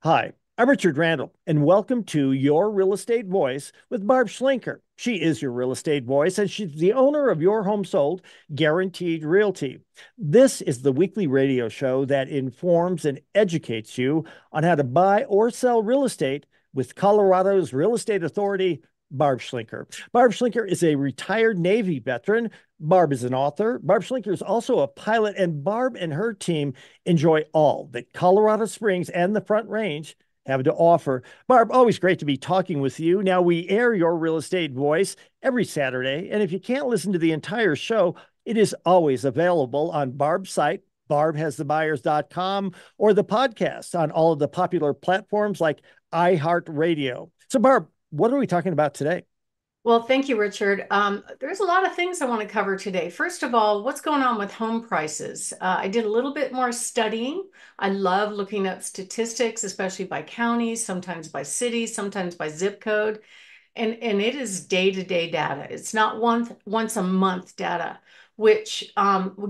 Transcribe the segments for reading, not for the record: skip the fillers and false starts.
Hi, I'm Richard Randall, and welcome to Your Real Estate Voice with Barb Schlinker. She is your real estate voice, and she's the owner of Your Home Sold Guaranteed Realty. This is the weekly radio show that informs and educates you on how to buy or sell real estate with Colorado's real estate authority, Barb Schlinker. Barb Schlinker is a retired Navy veteran. Barb is an author. Barb Schlinker is also a pilot, and Barb and her team enjoy all that Colorado Springs and the Front Range have to offer. Barb, always great to be talking with you. Now, we air Your Real Estate Voice every Saturday, and if you can't listen to the entire show, it is always available on Barb's site, barbhasthebuyers.com, or the podcast on all of the popular platforms like iHeartRadio. So, Barb, what are we talking about today? Well, thank you, Richard. There's a lot of things I want to cover today. First of all, what's going on with home prices? I did a little bit more studying. I love looking up statistics, especially by counties, sometimes by cities, sometimes by zip code. And it is day-to-day data. It's not once a month data, which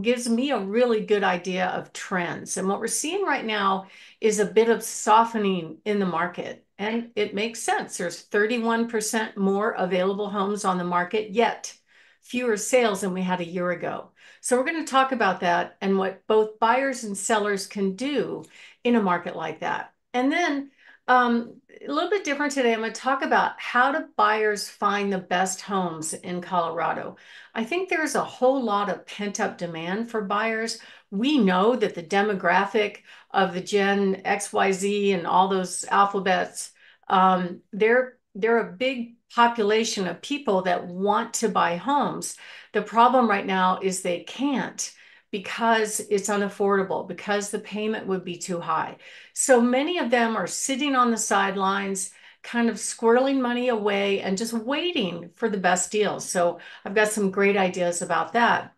gives me a really good idea of trends. And what we're seeing right now is a bit of softening in the market. And it makes sense. There's 31% more available homes on the market, yet fewer sales than we had a year ago. So we're going to talk about that and what both buyers and sellers can do in a market like that. And then a little bit different today. I'm going to talk about how do buyers find the best homes in Colorado. I think there's a whole lot of pent-up demand for buyers. We know that the demographic of the Gen XYZ and all those alphabets, they're a big population of people that want to buy homes. The problem right now is they can't because it's unaffordable, because the payment would be too high. So many of them are sitting on the sidelines, kind of squirreling money away and just waiting for the best deals. So I've got some great ideas about that.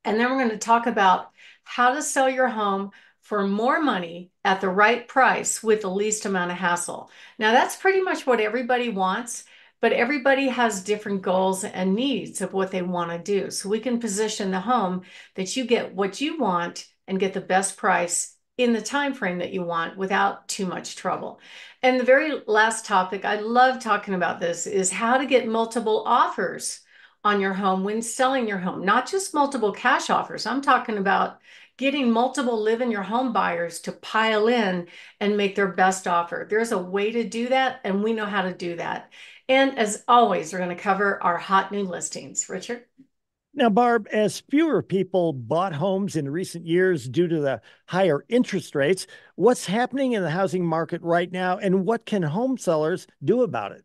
And then we're going to talk about how to sell your home for more money at the right price with the least amount of hassle. Now, that's pretty much what everybody wants, but everybody has different goals and needs of what they want to do. So we can position the home that you get what you want and get the best price in the time frame that you want without too much trouble. And the very last topic, I love talking about this, is how to get multiple offers on your home when selling your home, not just multiple cash offers. I'm talking about getting multiple live in your home buyers to pile in and make their best offer. There's a way to do that, and we know how to do that. And as always, we're going to cover our hot new listings. Richard? Now, Barb, as fewer people bought homes in recent years due to the higher interest rates, what's happening in the housing market right now, and what can home sellers do about it?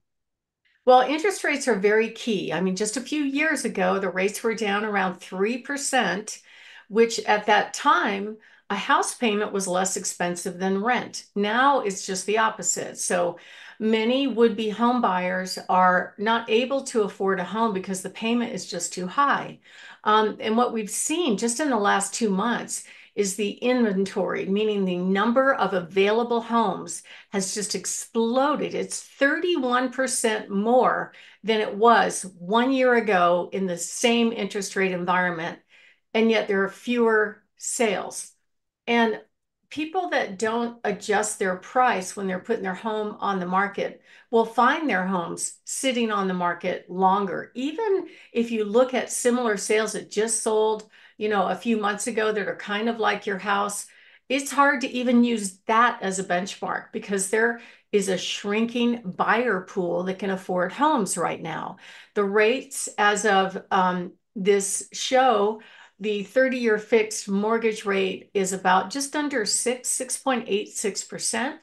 Well, interest rates are very key. I mean, just a few years ago, the rates were down around 3%, which at that time, a house payment was less expensive than rent. Now it's just the opposite. So many would-be home buyers are not able to afford a home because the payment is just too high. And what we've seen just in the last 2 months is the inventory, meaning the number of available homes has just exploded. It's 31% more than it was 1 year ago in the same interest rate environment, and yet there are fewer sales. And people that don't adjust their price when they're putting their home on the market will find their homes sitting on the market longer. Even if you look at similar sales that just sold, a few months ago that are kind of like your house, it's hard to even use that as a benchmark because there is a shrinking buyer pool that can afford homes right now. The rates as of this show, the 30-year fixed mortgage rate is about just under 6.86%,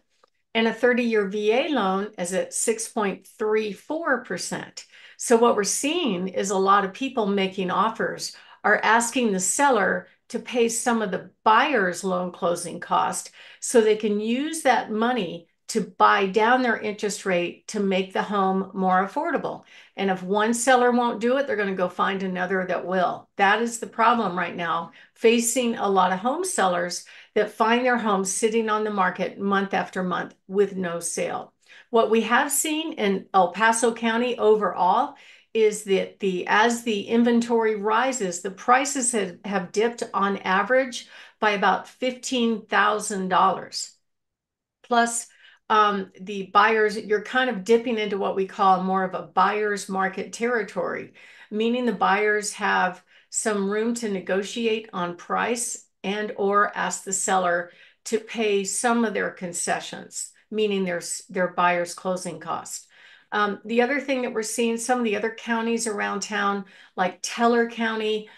and a 30-year VA loan is at 6.34%. So what we're seeing is a lot of people making offers are asking the seller to pay some of the buyer's loan closing cost so they can use that money to buy down their interest rate to make the home more affordable. And if one seller won't do it, they're going to go find another that will. That is the problem right now, facing a lot of home sellers that find their homes sitting on the market month after month with no sale. What we have seen in El Paso County overall is that as the inventory rises, the prices have dipped on average by about $15,000. Plus, the buyers, you're kind of dipping into what we call more of a buyer's market territory, meaning the buyers have some room to negotiate on price and or ask the seller to pay some of their concessions, meaning their buyer's closing cost. The other thing that we're seeing, some of the other counties around town, like Teller County,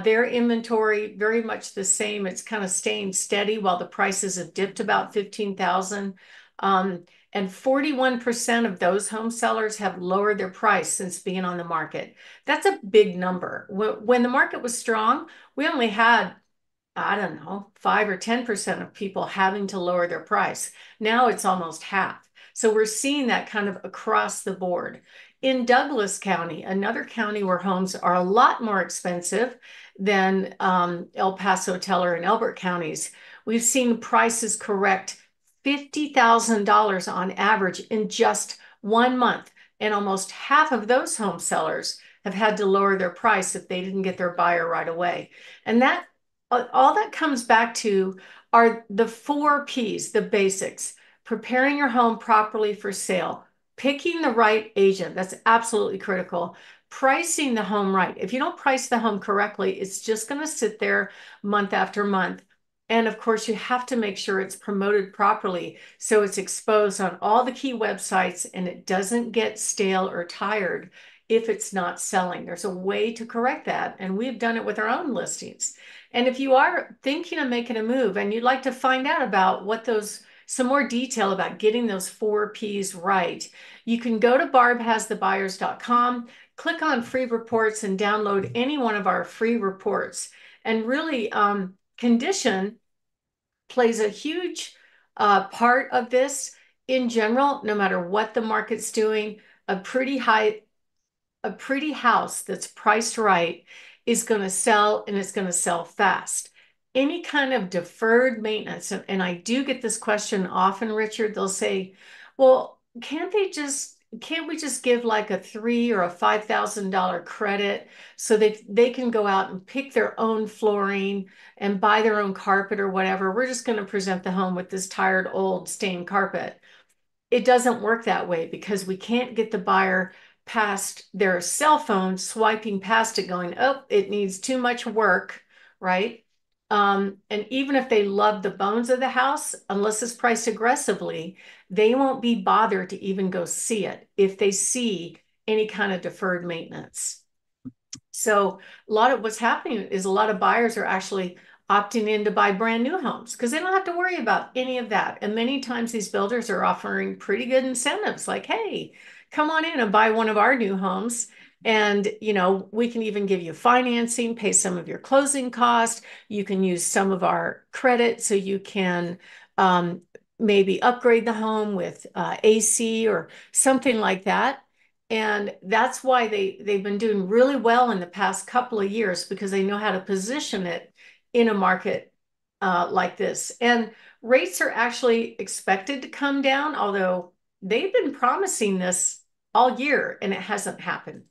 their inventory very much the same. It's kind of staying steady while the prices have dipped about 15,000. And 41% of those home sellers have lowered their price since being on the market. That's a big number. When the market was strong, we only had, I don't know, 5 or 10% of people having to lower their price. Now it's almost half. So we're seeing that kind of across the board. In Douglas County, another county where homes are a lot more expensive than El Paso, Teller, and Elbert counties, we've seen prices correct $50,000 on average in just 1 month. And almost half of those home sellers have had to lower their price if they didn't get their buyer right away. And that all that comes back to are the 4 P's, the basics: preparing your home properly for sale, picking the right agent, that's absolutely critical, pricing the home right. If you don't price the home correctly, it's just going to sit there month after month. And of course, you have to make sure it's promoted properly so it's exposed on all the key websites and it doesn't get stale or tired if it's not selling. There's a way to correct that, and we've done it with our own listings. And if you are thinking of making a move and you'd like to find out about some more detail about getting those 4 P's right, you can go to barbhasthebuyers.com, click on free reports, and download any one of our free reports. And really, condition plays a huge part of this in general, no matter what the market's doing. A pretty house that's priced right is going to sell, and it's going to sell fast. Any kind of deferred maintenance, and I do get this question often, Richard, they'll say, well, can't we just give like a $3,000 or a $5,000 credit so that they can go out and pick their own flooring and buy their own carpet or whatever? We're just going to present the home with this tired old stained carpet. It doesn't work that way because we can't get the buyer past their cell phone, swiping past it, going, oh, it needs too much work, right? And even if they love the bones of the house, unless it's priced aggressively, they won't be bothered to even go see it if they see any kind of deferred maintenance. So a lot of what's happening is a lot of buyers are actually opting in to buy brand new homes because they don't have to worry about any of that. And many times these builders are offering pretty good incentives like, hey, come on in and buy one of our new homes. And, we can even give you financing, pay some of your closing costs. You can use some of our credit so you can maybe upgrade the home with AC or something like that. And that's why they've been doing really well in the past couple of years because they know how to position it in a market like this. And rates are actually expected to come down, although they've been promising this all year and it hasn't happened.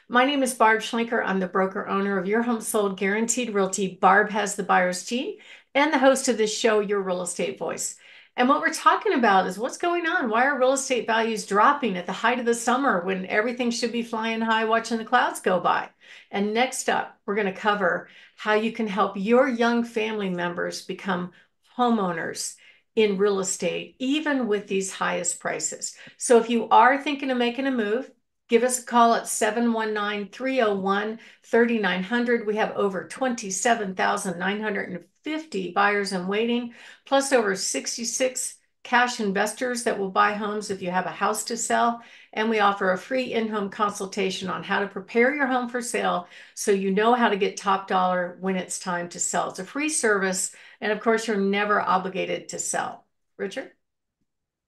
My name is Barb Schlinker. I'm the broker owner of Your Home Sold Guaranteed Realty. Barb has the buyer's team and the host of this show, Your Real Estate Voice. And what we're talking about is what's going on. Why are real estate values dropping at the height of the summer when everything should be flying high, watching the clouds go by? And next up, we're going to cover how you can help your young family members become homeowners in real estate, even with these highest prices. So if you are thinking of making a move, give us a call at 719-301-3900. We have over 27,950 buyers in waiting, plus over 66 cash investors that will buy homes if you have a house to sell. And we offer a free in-home consultation on how to prepare your home for sale so you know how to get top dollar when it's time to sell. It's a free service. And of course, you're never obligated to sell. Richard?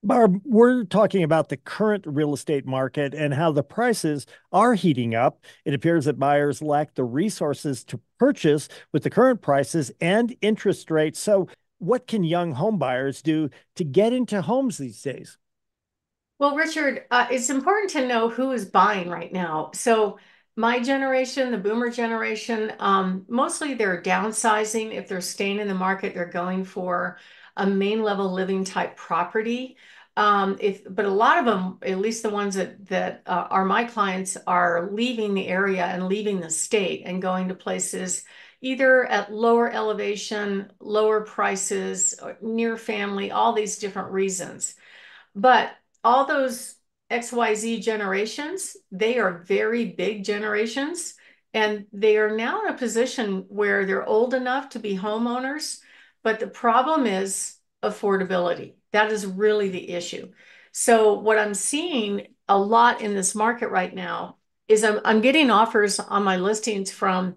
Barb, we're talking about the current real estate market and how the prices are heating up. It appears that buyers lack the resources to purchase with the current prices and interest rates. So, what can young home buyers do to get into homes these days? Well, Richard, it's important to know who is buying right now. So, my generation, the boomer generation, mostly they're downsizing. If they're staying in the market, they're going for a main level living type property. But a lot of them, at least the ones that are my clients, are leaving the area and leaving the state and going to places either at lower elevation, lower prices, or near family, all these different reasons. But all those XYZ generations, they are very big generations, and they are now in a position where they're old enough to be homeowners. But the problem is affordability. That is really the issue. So, what I'm seeing a lot in this market right now is I'm getting offers on my listings from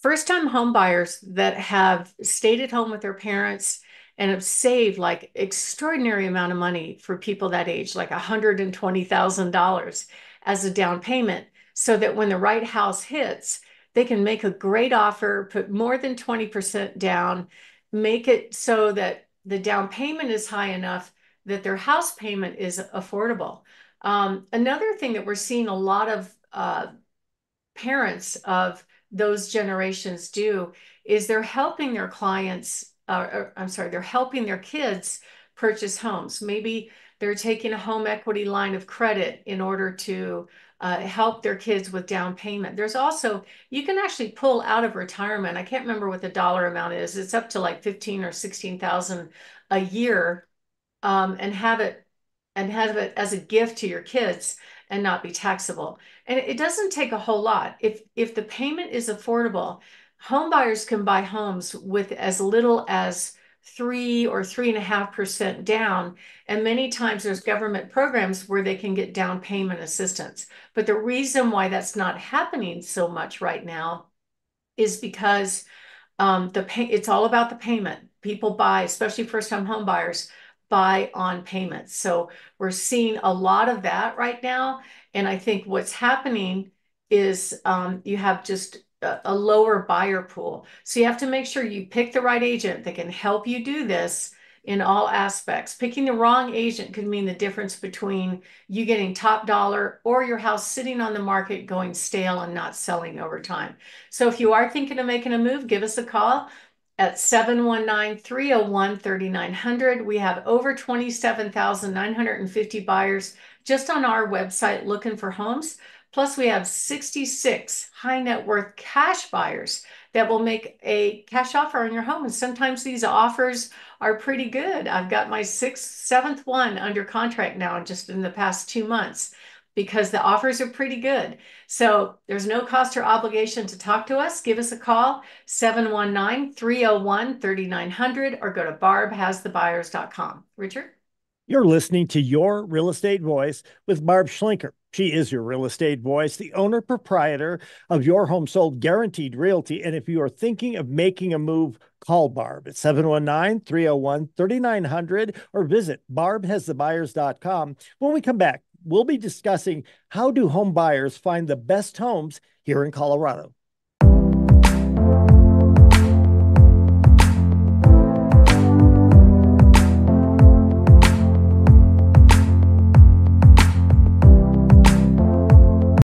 first-time home buyers that have stayed at home with their parents and have saved like extraordinary amount of money for people that age, like $120,000 as a down payment, so that when the right house hits, they can make a great offer, put more than 20% down, make it so that the down payment is high enough that their house payment is affordable. Another thing that we're seeing a lot of parents of those generations do is they're helping their clients, I'm sorry, they're helping their kids purchase homes. Maybe they're taking a home equity line of credit in order to help their kids with down payment. There's also, you can actually pull out of retirement. I can't remember what the dollar amount is. It's up to like 15 or 16,000 a year, and have it as a gift to your kids and not be taxable. And it doesn't take a whole lot. If the payment is affordable, home buyers can buy homes with as little as 3 or 3.5% down. And many times there's government programs where they can get down payment assistance. But the reason why that's not happening so much right now is because it's all about the payment. People buy, especially first-time home buyers, buy on payments. So we're seeing a lot of that right now. And I think what's happening is you have just a lower buyer pool. So you have to make sure you pick the right agent that can help you do this in all aspects. Picking the wrong agent could mean the difference between you getting top dollar or your house sitting on the market going stale and not selling over time. So if you are thinking of making a move, give us a call at 719-301-3900. We have over 27,950 buyers just on our website looking for homes. Plus, we have 66 high net worth cash buyers that will make a cash offer on your home. And sometimes these offers are pretty good. I've got my seventh one under contract now, just in the past 2 months, because the offers are pretty good. So there's no cost or obligation to talk to us. Give us a call, 719-301-3900, or go to barbhasthebuyers.com. Richard? You're listening to Your Real Estate Voice with Barb Schlinker. She is your real estate voice, the owner proprietor of Your Home Sold Guaranteed Realty. And if you are thinking of making a move, call Barb at 719-301-3900 or visit barbhasthebuyers.com. When we come back, we'll be discussing how do home buyers find the best homes here in Colorado.